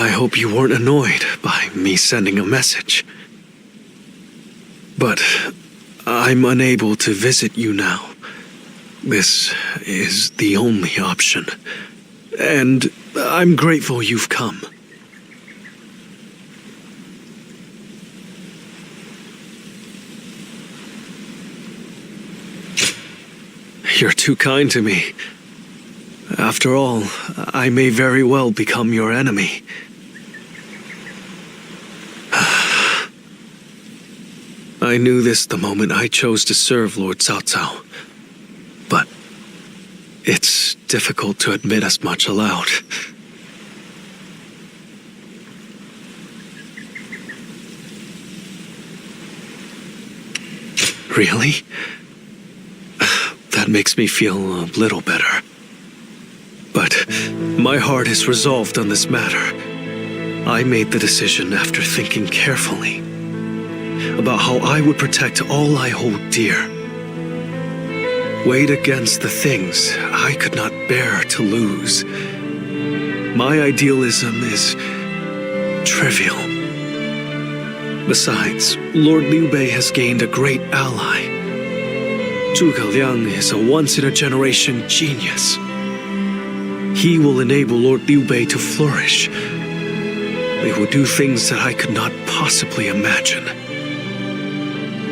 I hope you weren't annoyed by me sending a message. But I'm unable to visit you now. This is the only option. And I'm grateful you've come. You're too kind to me. After all, I may very well become your enemy. I knew this the moment I chose to serve Lord Cao Cao. But it's difficult to admit as much aloud. Really? That makes me feel a little better. But my heart is resolved on this matter. I made the decision after thinking carefully about how I would protect all I hold dear. Weighed against the things I could not bear to lose. My idealism is trivial. Besides, Lord Liu Bei has gained a great ally. Zhuge Liang is a once-in-a-generation genius. He will enable Lord Liu Bei to flourish. They will do things that I could not possibly imagine.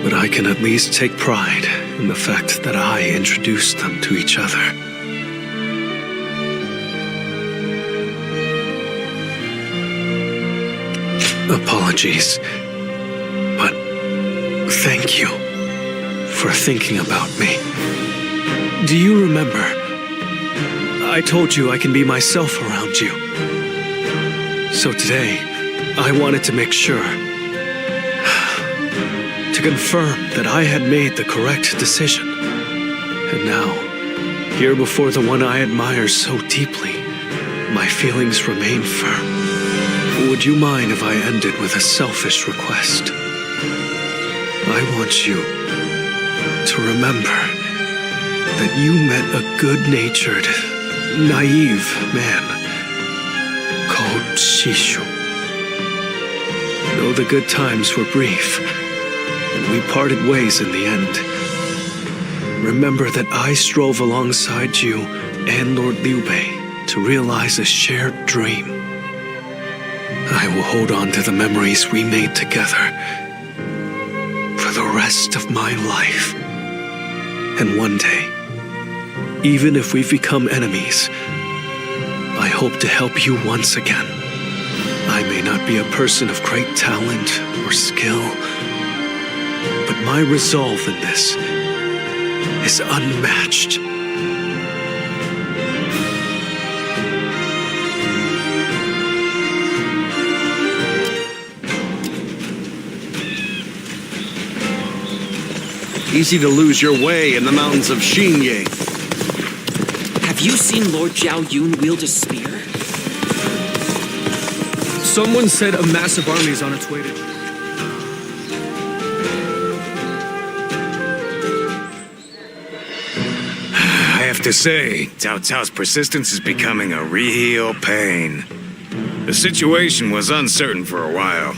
But I can at least take pride in the fact that I introduced them to each other. Apologies, but thank you for thinking about me. Do you remember? I told you I can be myself around you. So today, I wanted to make sure, to confirm that I had made the correct decision. And now, here before the one I admire so deeply, my feelings remain firm. Would you mind if I ended with a selfish request? I want you to remember that you met a good-natured, naive man called Shishu. Though the good times were brief, and we parted ways in the end, remember that I strove alongside you and Lord Liu Bei to realize a shared dream. I will hold on to the memories we made together for the rest of my life. And one day, even if we've become enemies, I hope to help you once again. I may not be a person of great talent or skill, but my resolve in this is unmatched. Easy to lose your way in the mountains of Xinye. Have you seen Lord Zhao Yun wield a spear? Someone said a massive army is on its way to... I have to say, Cao Cao's persistence is becoming a real pain. The situation was uncertain for a while,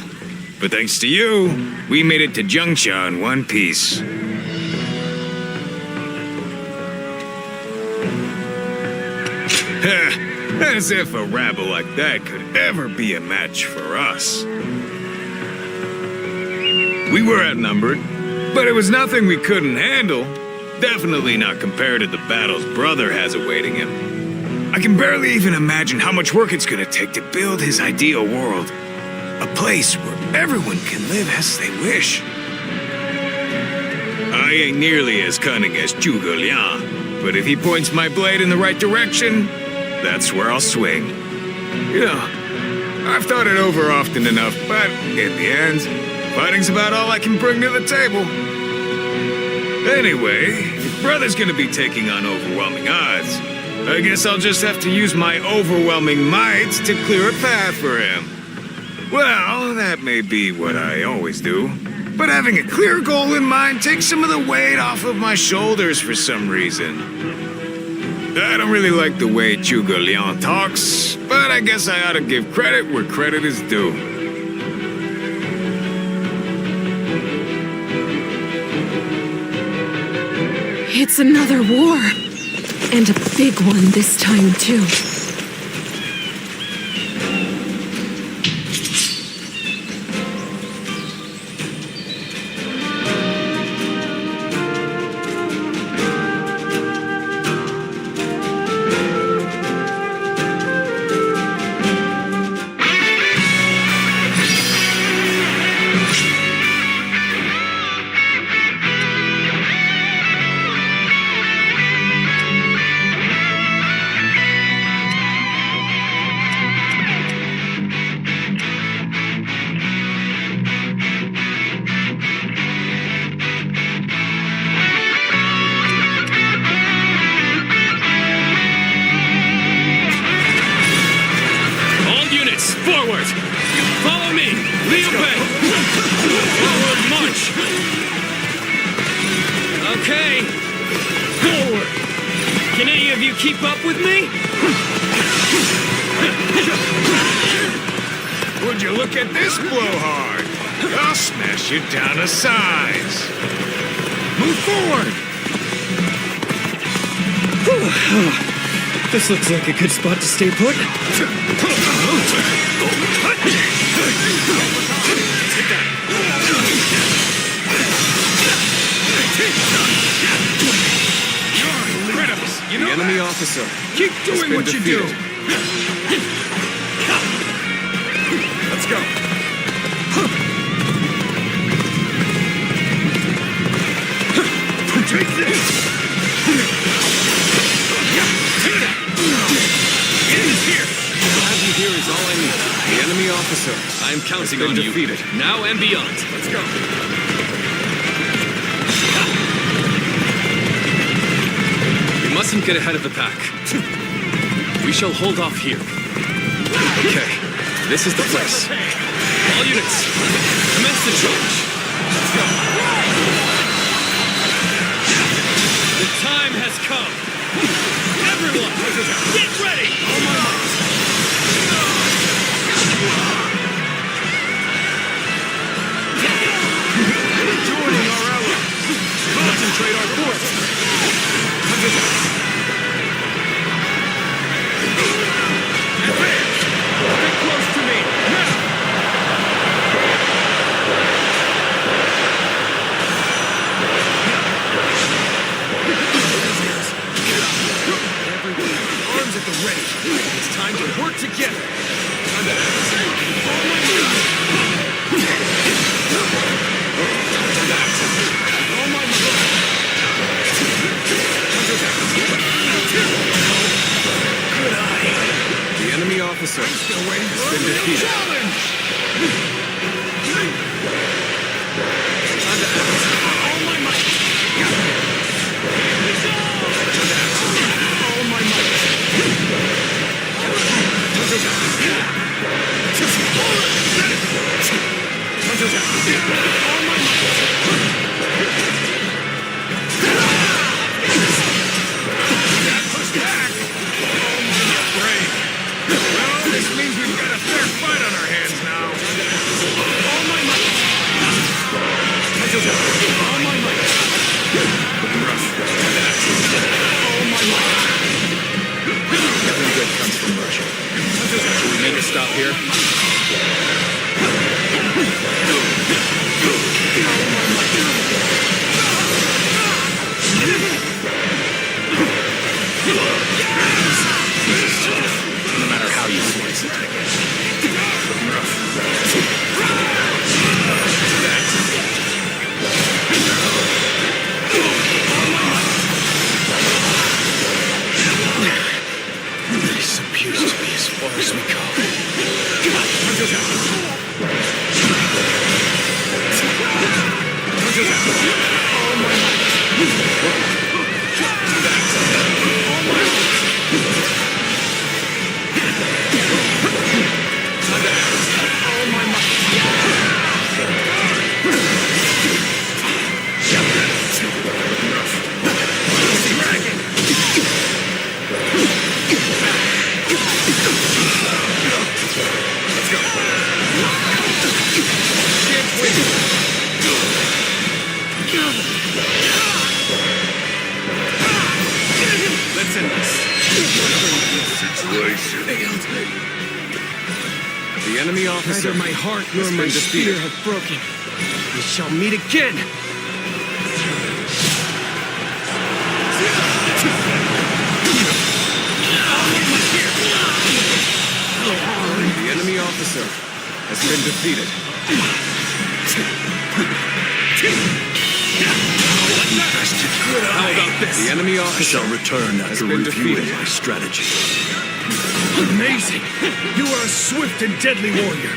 but thanks to you, we made it to Zhengxia in one piece. As if a rabble like that could ever be a match for us. We were outnumbered, but it was nothing we couldn't handle. Definitely not compared to the battles Brother has awaiting him. I can barely even imagine how much work it's gonna take to build his ideal world. A place where everyone can live as they wish. I ain't nearly as cunning as Zhuge Liang, but if he points my blade in the right direction, that's where I'll swing. You know, I've thought it over often enough, but in the end, fighting's about all I can bring to the table. Anyway, if Brother's gonna be taking on overwhelming odds, I guess I'll just have to use my overwhelming might to clear a path for him. Well, that may be what I always do, but having a clear goal in mind takes some of the weight off of my shoulders for some reason. I don't really like the way Zhuge Liang talks, but I guess I ought to give credit where credit is due. It's another war. And a big one this time, too. Forward! Follow me! Liu Bei! Forward march! Okay! Forward! Can any of you keep up with me? Would you look at this blowhard? I'll smash you down to size. Move forward! This looks like a good spot to stay put. You know The enemy that? officer. Keep doing what you do. Let's go. Take this. Have you here is all I need. The enemy officer. I am counting Been on you. defeated. Now and beyond. Let's go. We mustn't get ahead of the pack. We shall hold off here. Okay, this is the place. All units, commence the charge. Let's go. The time has come. Everyone, get ready! Joining our allies. Concentrate our forces. Advance! Stay close to me. Now! Everyone, arms at the ready. It's time to work together. The enemy officer. Still waiting for Been a real defeated. challenge. All my might. All my might. All my push back. Brave. Well, this means we've got a fair fight on our hands now. All my might. All my might. All my might. Nothing good comes from Russia. Should we make a stop here? No matter how you slice it. This appears to be as far as we go. Let's end this. The enemy officer Neither my heart nor has my been spear defeated. have broken. We shall meet again. The enemy officer has been defeated. How about this? The enemy I officer shall return has after been reviewing defeated. my strategy. Amazing! You are a swift and deadly warrior.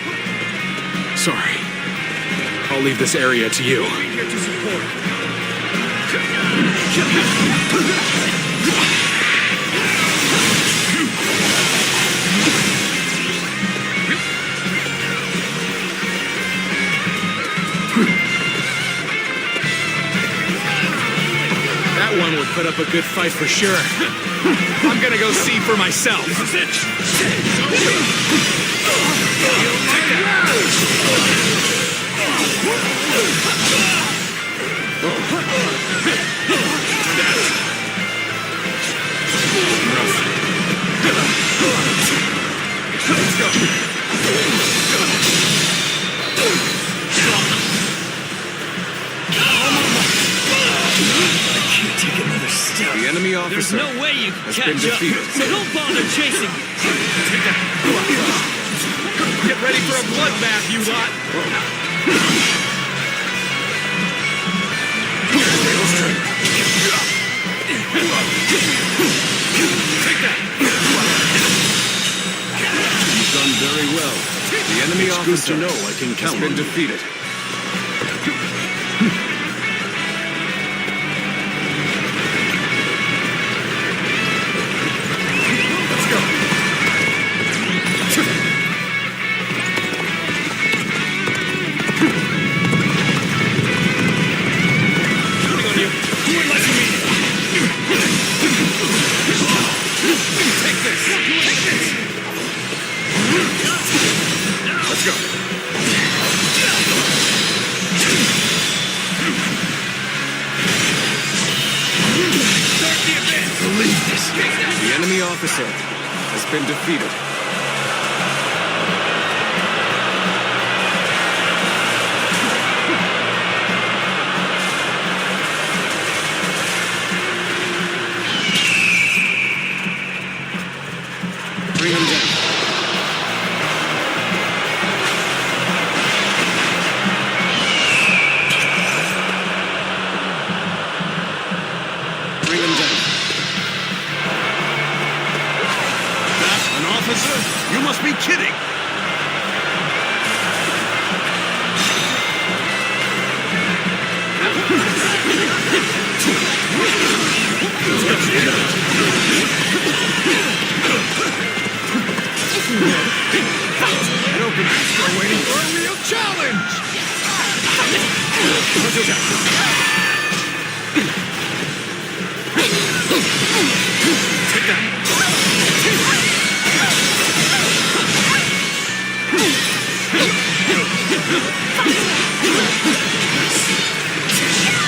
Sorry. I'll leave this area to you. Be here to support. That one would put up a good fight for sure. I'm gonna go see for myself. The enemy officer way you has been defeated. so don't bother chasing me. Get ready for a bloodbath, you lot. You've done very well. The enemy Good officer to know I can has count been on you. defeated. Let's go. The enemy officer has been defeated. Bring him down. Bring him down. An officer? You must be kidding! It opened. Still waiting for a real challenge. Take that.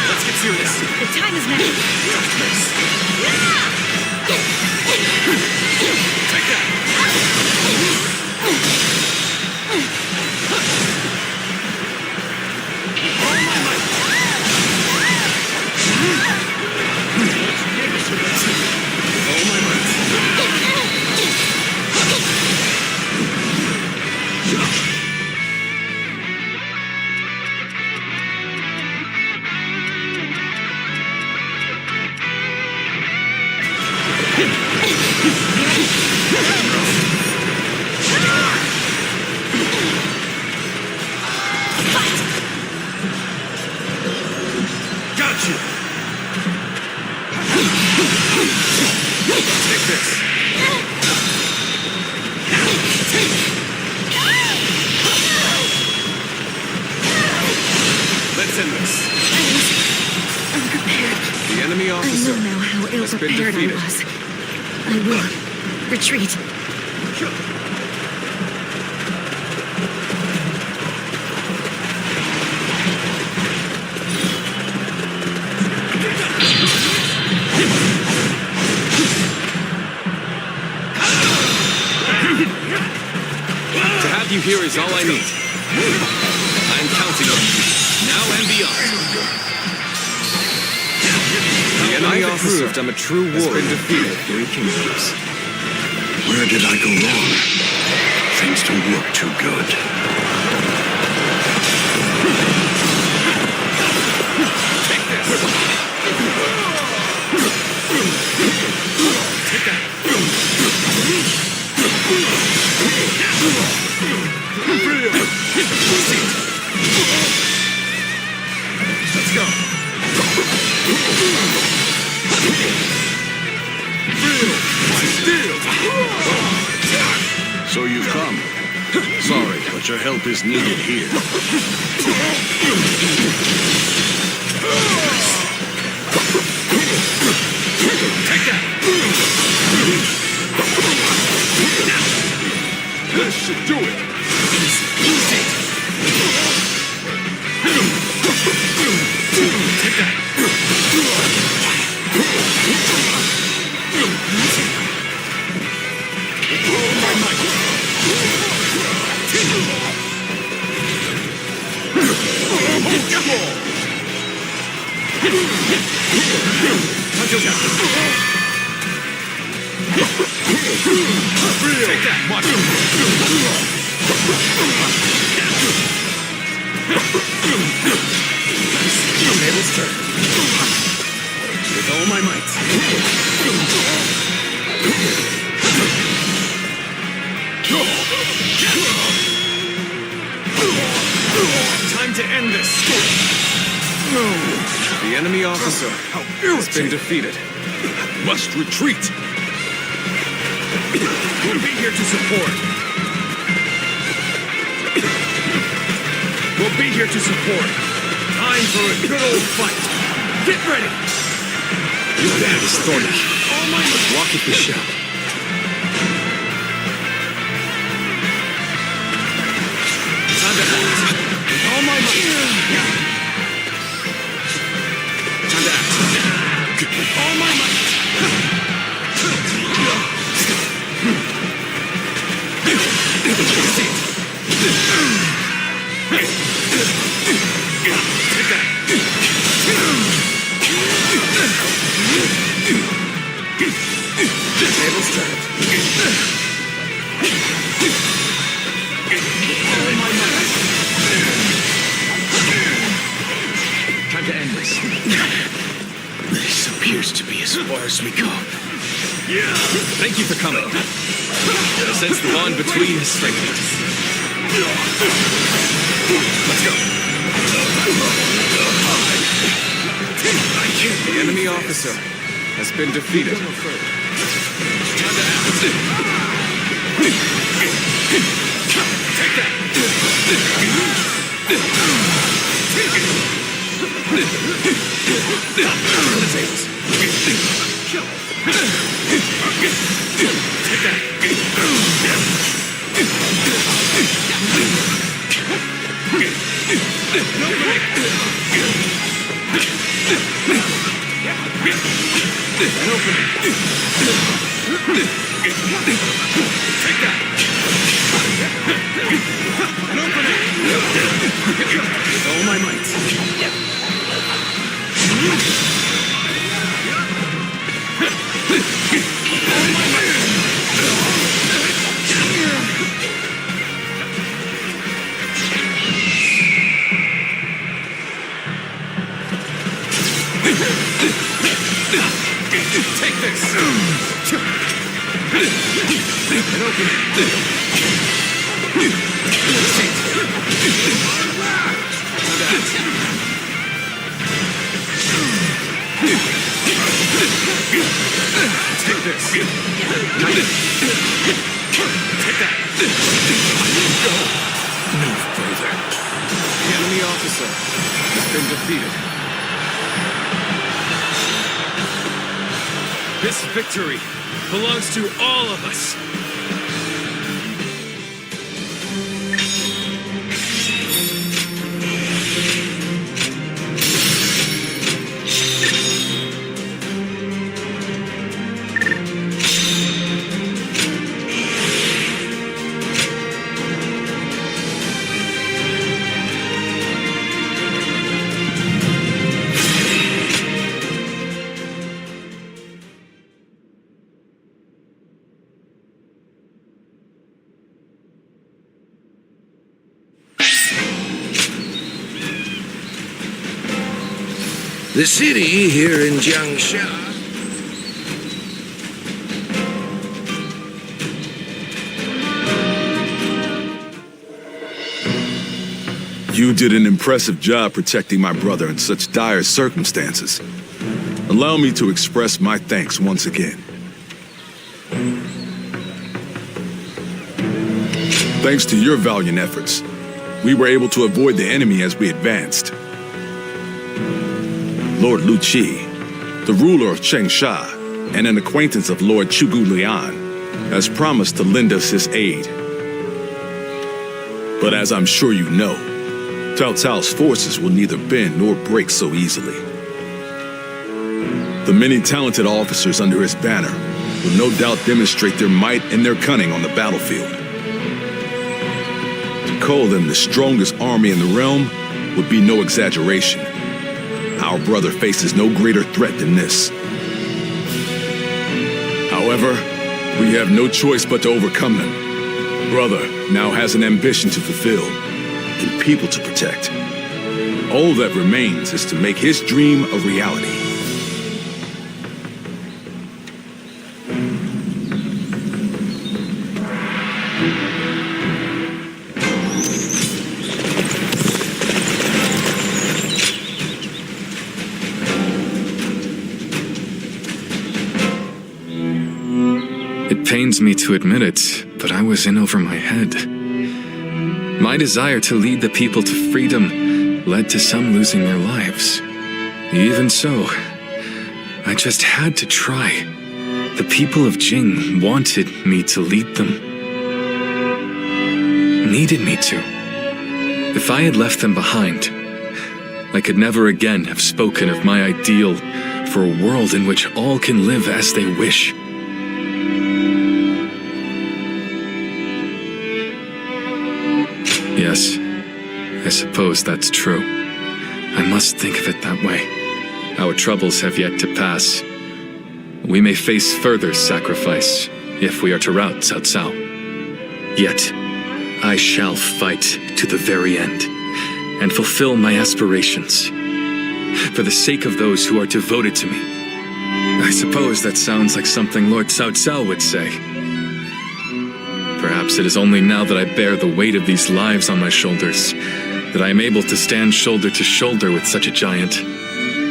Let's get serious. The time is now. Take that. All my might. Got you. Take this. Let's end this. Unprepared. The enemy I officer know now how has been ill-prepared I defeated. was. I will retreat. here is all I need. I'm counting on you, now and beyond. The enemy officer I'm a true warrior. Has been defeated. 3 kingdoms. Where did I go wrong? Things don't look too good. Take this. Take that. Let's go. So you've come. Sorry, but your help is needed here. Take that. This should do it. Take that. My might. Take that. Watch him. Tables turn. With all my might. Time to end this. The enemy officer has been defeated. Must retreat. We'll be here to support. We'll be here to support. Time for a good old fight. Get ready. Your dad is thorny. All my might. Walk if we shall. Time to act. With all my might. Time to act. With all my might. Take that. Tables turned. All my might. Time to end this. This appears to be as far as we go. Thank you for coming. I sense the bond between us strengthened. Let's go. The enemy officer has been defeated. Time to act. Take that. Turn the tables. Take that. No break. An opening. Take that. An opening. With all my might. All my might. Take this! An opening! Take this! Take that! No further. The enemy officer has been defeated. This victory belongs to all of us. The city here in Jiangxia. You did an impressive job protecting my brother in such dire circumstances. Allow me to express my thanks once again. Thanks to your valiant efforts, we were able to avoid the enemy as we advanced. Lord Lu Qi, the ruler of Chengsha and an acquaintance of Lord Chugu Lian, has promised to lend us his aid. But as I'm sure you know, Cao Cao's forces will neither bend nor break so easily. The many talented officers under his banner will no doubt demonstrate their might and their cunning on the battlefield. To call them the strongest army in the realm would be no exaggeration. Our brother faces no greater threat than this. However, we have no choice but to overcome them. Brother now has an ambition to fulfill and people to protect. All that remains is to make his dream a reality. It pains me to admit it, but I was in over my head. My desire to lead the people to freedom led to some losing their lives. Even so, I just had to try. The people of Jing wanted me to lead them. Needed me to. If I had left them behind, I could never again have spoken of my ideal for a world in which all can live as they wish. Yes, I suppose that's true. I must think of it that way. Our troubles have yet to pass. We may face further sacrifice if we are to rout Cao Cao. Yet, I shall fight to the very end and fulfill my aspirations for the sake of those who are devoted to me. I suppose that sounds like something Lord Cao Cao would say. Perhaps it is only now that I bear the weight of these lives on my shoulders that I am able to stand shoulder to shoulder with such a giant.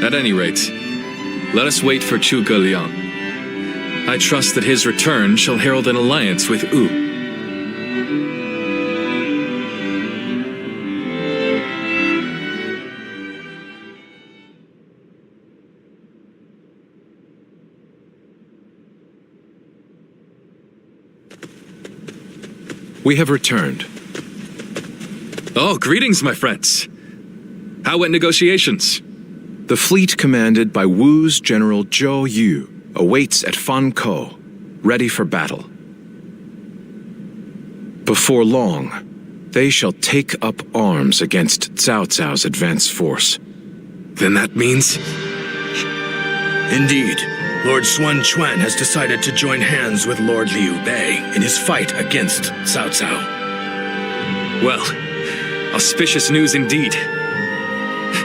At any rate, let us wait for Chu Liang. I trust that his return shall herald an alliance with Wu. We have returned. Oh, greetings, my friends. How went negotiations? The fleet commanded by Wu's General Zhou Yu awaits at Fan Ko, ready for battle. Before long, they shall take up arms against Cao Cao's advance force. Then that means... Indeed, Lord Xuan Chuan has decided to join hands with Lord Liu Bei in his fight against Cao Cao. Well, auspicious news indeed.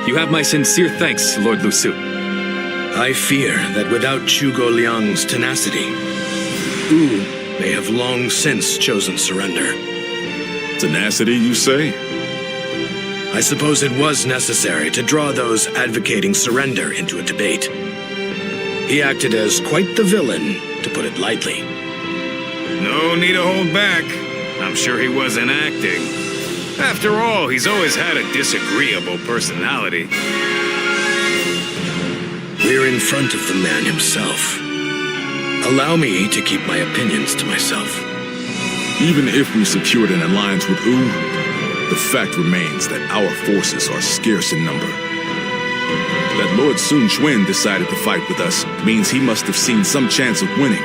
You have my sincere thanks, Lord Lu Su. I fear that without Zhuge Liang's tenacity, Wu may have long since chosen surrender. Tenacity, you say? I suppose it was necessary to draw those advocating surrender into a debate. He acted as quite the villain, to put it lightly. No need to hold back. I'm sure he wasn't acting. After all, he's always had a disagreeable personality. We're in front of the man himself. Allow me to keep my opinions to myself. Even if we secured an alliance with Wu, the fact remains that our forces are scarce in number. That Lord Sun Quan decided to fight with us means he must have seen some chance of winning.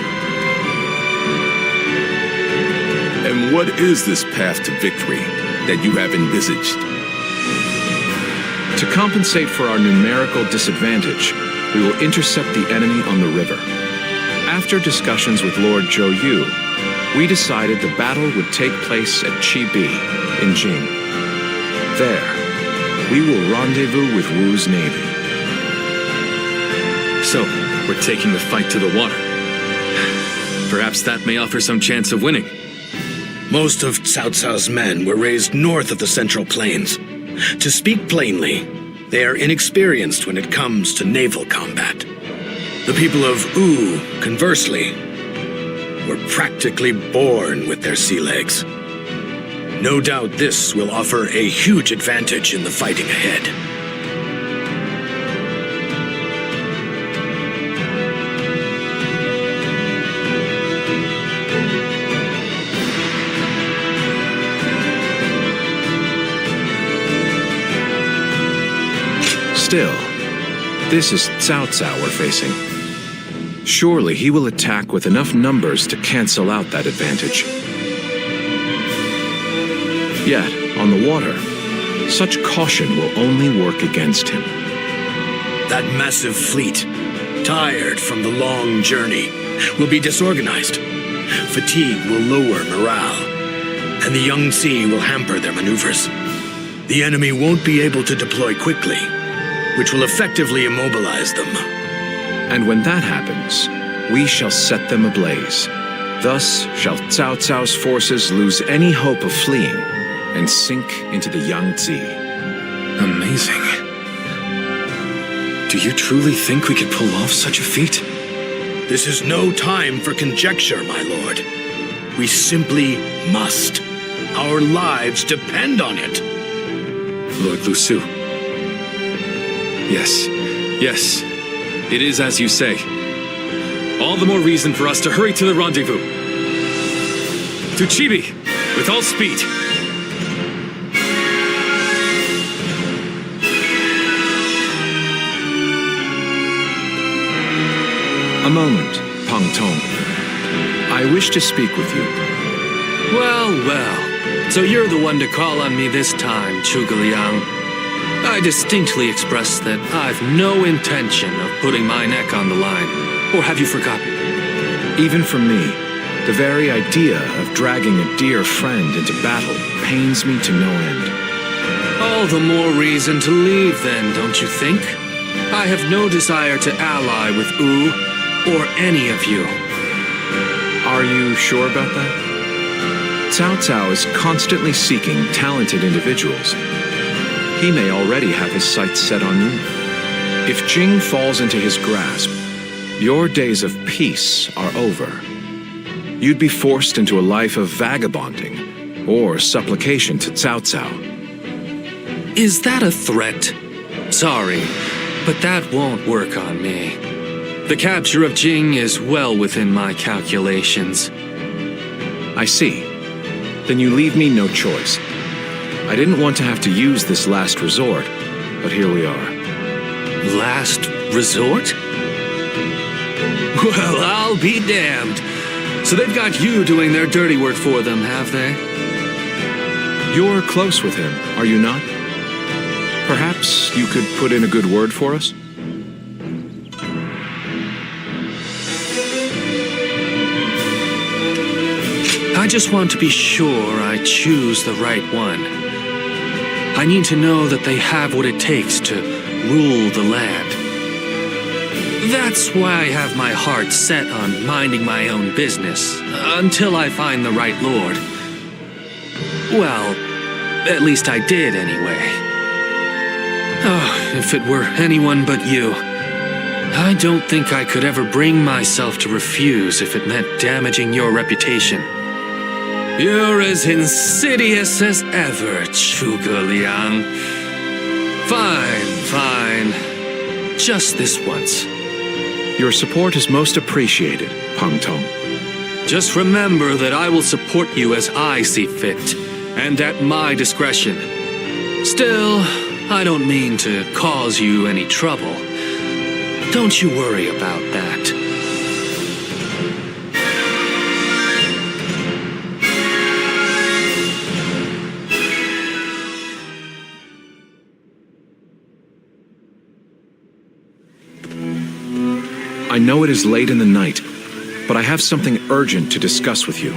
And what is this path to victory that you have envisaged? To compensate for our numerical disadvantage, we will intercept the enemy on the river. After discussions with Lord Zhou Yu, we decided the battle would take place at Chibi in Jing. There, we will rendezvous with Wu's navy. So, we're taking the fight to the water. Perhaps that may offer some chance of winning. Most of Cao Cao's men were raised north of the Central Plains. To speak plainly, they are inexperienced when it comes to naval combat. The people of Wu, conversely, were practically born with their sea legs. No doubt this will offer a huge advantage in the fighting ahead. Still, this is Cao Cao we're facing. Surely he will attack with enough numbers to cancel out that advantage. Yet, on the water, such caution will only work against him. That massive fleet, tired from the long journey, will be disorganized. Fatigue will lower morale, and the Yangtze will hamper their maneuvers. The enemy won't be able to deploy quickly, which will effectively immobilize them. And when that happens, we shall set them ablaze. Thus shall Cao Cao's forces lose any hope of fleeing and sink into the Yangtze. Amazing. Do you truly think we could pull off such a feat? This is no time for conjecture, my lord. We simply must. Our lives depend on it. Lord Lu Su. Yes, yes. It is as you say. All the more reason for us to hurry to the rendezvous. To Chibi, with all speed. A moment, Pang Tong. I wish to speak with you. Well, well. So you're the one to call on me this time, Zhuge Liang. I distinctly expressed that I've no intention of putting my neck on the line. Or have you forgotten? Even for me, the very idea of dragging a dear friend into battle pains me to no end. All the more reason to leave then, don't you think? I have no desire to ally with Wu or any of you. Are you sure about that? Cao Cao is constantly seeking talented individuals. He may already have his sights set on you. If Jing falls into his grasp, your days of peace are over. You'd be forced into a life of vagabonding or supplication to Cao Cao. Is that a threat? Sorry, but that won't work on me. The capture of Jing is well within my calculations. I see. Then you leave me no choice. I didn't want to have to use this last resort, but here we are. Last resort? Well, I'll be damned. So they've got you doing their dirty work for them, have they? You're close with him, are you not? Perhaps you could put in a good word for us? I just want to be sure I choose the right one. I need to know that they have what it takes to rule the land. That's why I have my heart set on minding my own business, until I find the right lord. Well, at least I did anyway. Oh, if it were anyone but you. I don't think I could ever bring myself to refuse if it meant damaging your reputation. You're as insidious as ever, Zhuge Liang. Fine, fine. Just this once. Your support is most appreciated, Pang Tong. Just remember that I will support you as I see fit, and at my discretion. Still, I don't mean to cause you any trouble. Don't you worry about that. I know it is late in the night, but I have something urgent to discuss with you.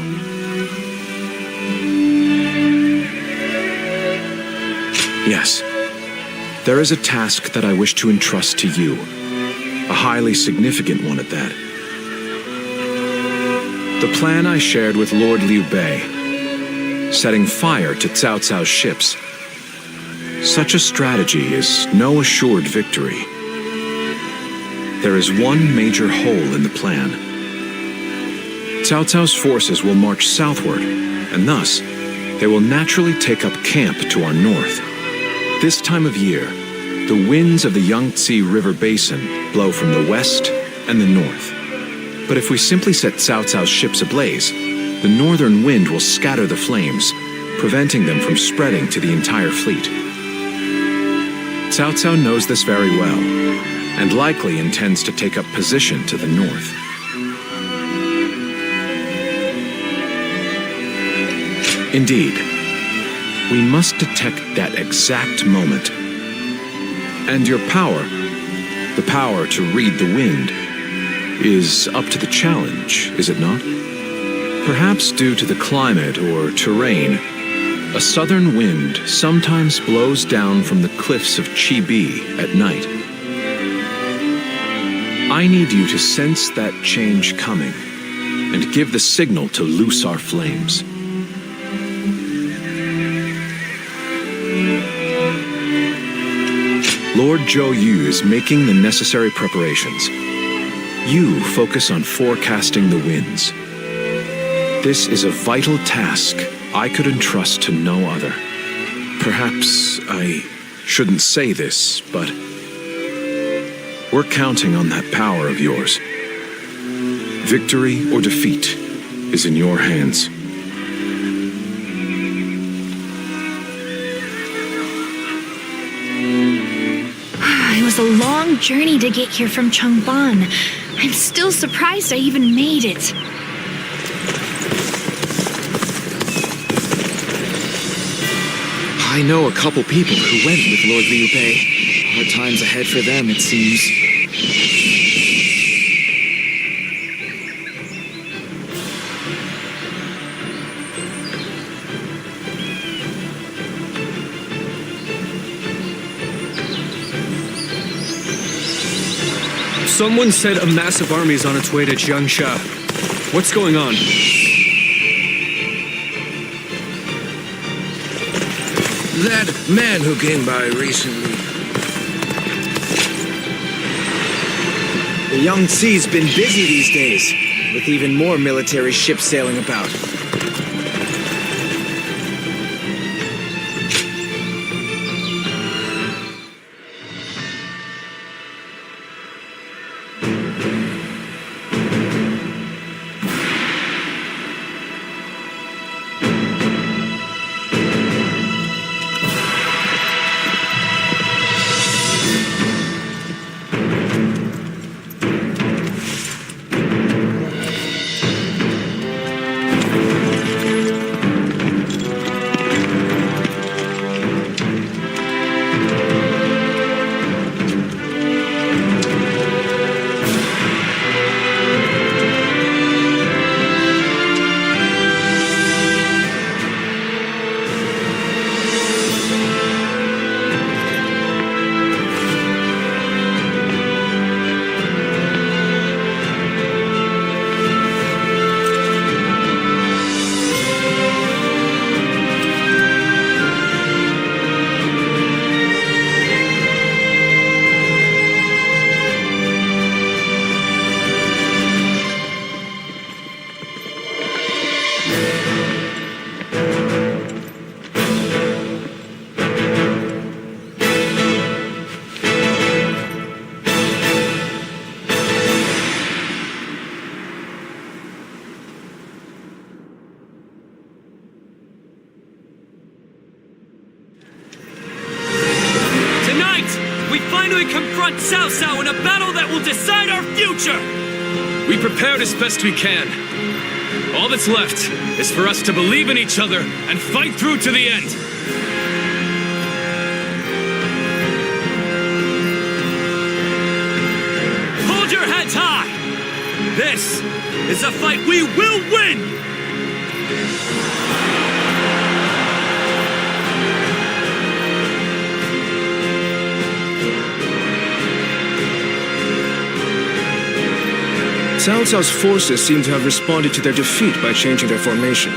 Yes, there is a task that I wish to entrust to you. a highly significant one at that. The plan I shared with Lord Liu Bei, setting fire to Cao Cao's ships. Such a strategy is no assured victory. There is one major hole in the plan. Cao Cao's forces will march southward, and thus, they will naturally take up camp to our north. This time of year, the winds of the Yangtze River Basin blow from the west and the north. But if we simply set Cao Cao's ships ablaze, the northern wind will scatter the flames, preventing them from spreading to the entire fleet. Cao Cao knows this very well, and likely intends to take up position to the north. Indeed, we must detect that exact moment. And your power, the power to read the wind, is up to the challenge, is it not? Perhaps due to the climate or terrain, a southern wind sometimes blows down from the cliffs of Chibi at night. I need you to sense that change coming and give the signal to loose our flames. Lord Zhou Yu is making the necessary preparations. You focus on forecasting the winds. This is a vital task I could entrust to no other. Perhaps I shouldn't say this, but we're counting on that power of yours. Victory or defeat is in your hands. It was a long journey to get here from Changban. I'm still surprised I even made it. I know a couple people who went with Lord Liu Bei. Hard times ahead for them, it seems. Someone said a massive army is on its way to Jiangsha. What's going on? That man who came by recently. The Yangtze's been busy these days, with even more military ships sailing about. confront Cao Cao in a battle that will decide our future! We prepared as best we can. All that's left is for us to believe in each other and fight through to the end. Hold your heads high! This is a fight we will win! Cao Cao's forces seem to have responded to their defeat by changing their formation.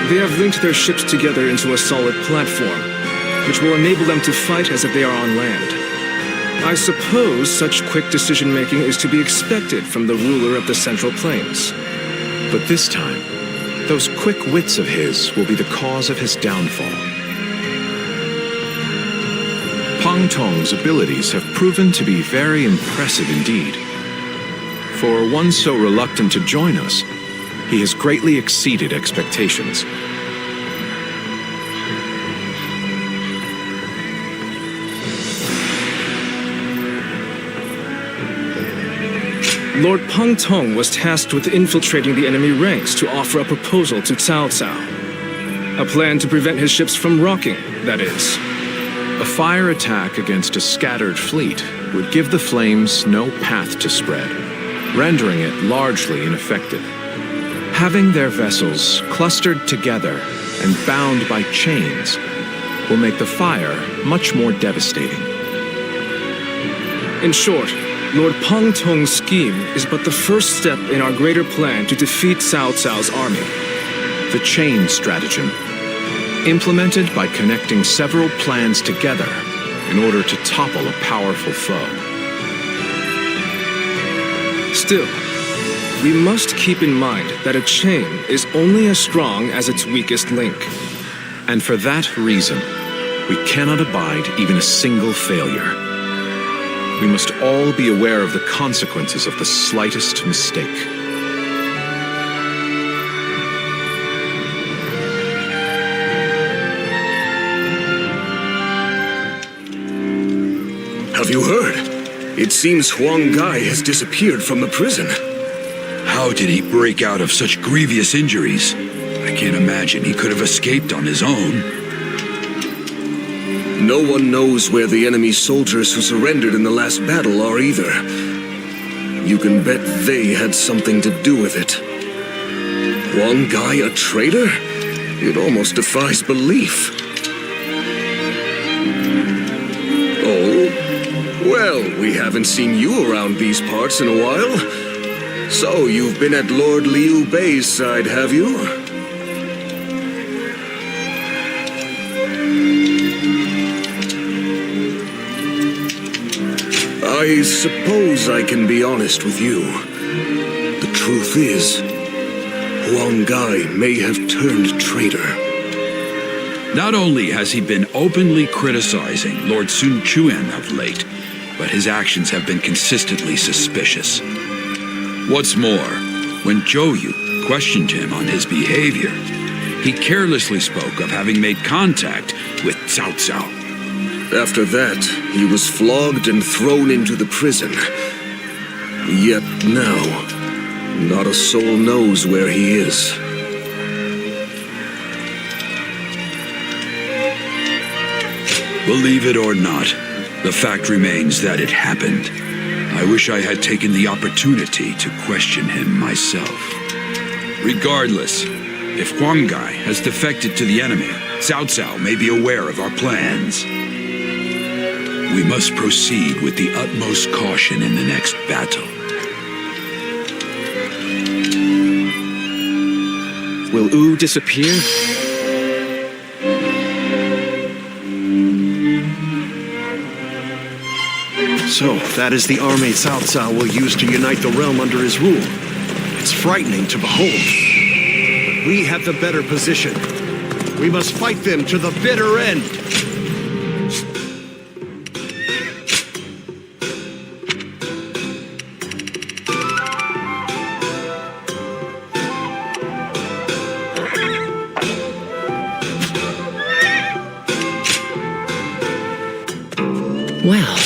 They have linked their ships together into a solid platform, which will enable them to fight as if they are on land. I suppose such quick decision-making is to be expected from the ruler of the Central Plains. But this time, those quick wits of his will be the cause of his downfall. Pang Tong's abilities have proven to be very impressive indeed. For one so reluctant to join us, he has greatly exceeded expectations. Lord Pang Tong was tasked with infiltrating the enemy ranks to offer a proposal to Cao Cao. A plan to prevent his ships from rocking, that is. A fire attack against a scattered fleet would give the flames no path to spread, rendering it largely ineffective. Having their vessels clustered together and bound by chains will make the fire much more devastating. In short, Lord Pang Tong's scheme is but the first step in our greater plan to defeat Cao Cao's army. The chain stratagem, implemented by connecting several plans together in order to topple a powerful foe. Still, we must keep in mind that a chain is only as strong as its weakest link. And for that reason, we cannot abide even a single failure. We must all be aware of the consequences of the slightest mistake. Have you heard? It seems Huang Gai has disappeared from the prison. How did he break out of such grievous injuries? I can't imagine he could have escaped on his own. No one knows where the enemy soldiers who surrendered in the last battle are either. You can bet they had something to do with it. Huang Gai a traitor? It almost defies belief. Oh? Well, we haven't seen you around these parts in a while. So, you've been at Lord Liu Bei's side, have you? I suppose I can be honest with you. The truth is, Huang Gai may have turned traitor. Not only has he been openly criticizing Lord Sun Quan of late, but his actions have been consistently suspicious. What's more, when Zhou Yu questioned him on his behavior, he carelessly spoke of having made contact with Cao Cao. After that, he was flogged and thrown into the prison. Yet now, not a soul knows where he is. Believe it or not, the fact remains that it happened. I wish I had taken the opportunity to question him myself. Regardless, if Huang Gai has defected to the enemy, Cao Cao may be aware of our plans. We must proceed with the utmost caution in the next battle. Will Wu disappear? So, that is the army Cao Cao will use to unite the realm under his rule. It's frightening to behold. But we have the better position. We must fight them to the bitter end. Well,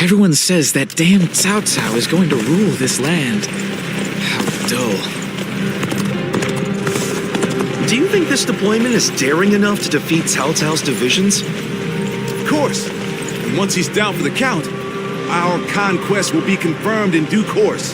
Everyone says that damn Cao Cao is going to rule this land. How dull. Do you think this deployment is daring enough to defeat Cao Cao's divisions? Of course. And once he's down for the count, our conquest will be confirmed in due course.